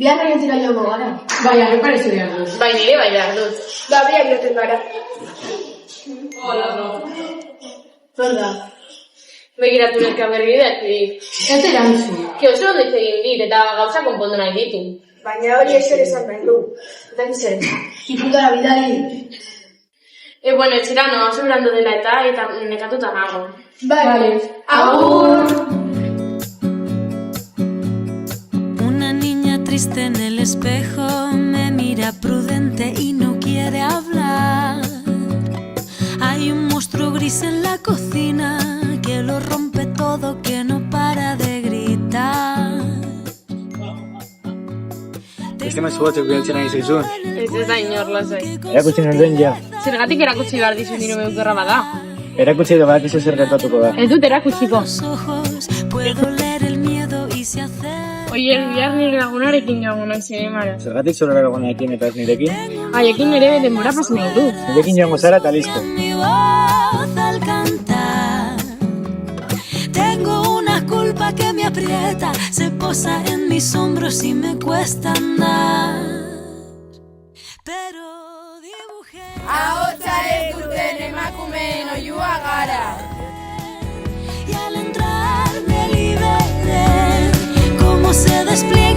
Biarra jantzira joango gara. Bai, arre parezu behar dut. Bai, nire bai behar dut. Biak joten gara. Hola, bro. Zer da? Begiratu neka berri daki. Ez erantzun. Ki oso ondo hitz egin dit eta gauza konpondu nahi ditu. Baina hori ezer esan behar du. Eta zer? Ikutara bidali. Bueno, etxera no, oso berando dela eta nekatuta nago. Vale. Agur! Una niña triste en el espejo me mira prudente y no quiere hablar. Hay un monstruo gris en la cocina que lo rompe todo, que no para de gritar. Beste mezu batzuk bialtzen ari zaizun. Ez da inor, lasai. Erakutsi nuen ja. Zergatik erakutsi behar dizu nire behukerra bada. Erakutsi edo badakizu zer gertatuko da. Ez dut erakutsiko. Los ojos puedo leer el miedo y se hace. Oie, bihar nire lagunarekin joango nahi zinemara. Zergatik zure lagunarekin eta ez nirekin? Haiekin ere denbora pasu nahi dut. Nirekin joango zara eta listo. Mi voz al cantar. Tengo una culpa que me aprieta, se posa en mis hombros y me cuesta andar. Pero dibujé. Ahotsaren duten emakumeen oiua gara. Y al entrar me liberé, como se despliega.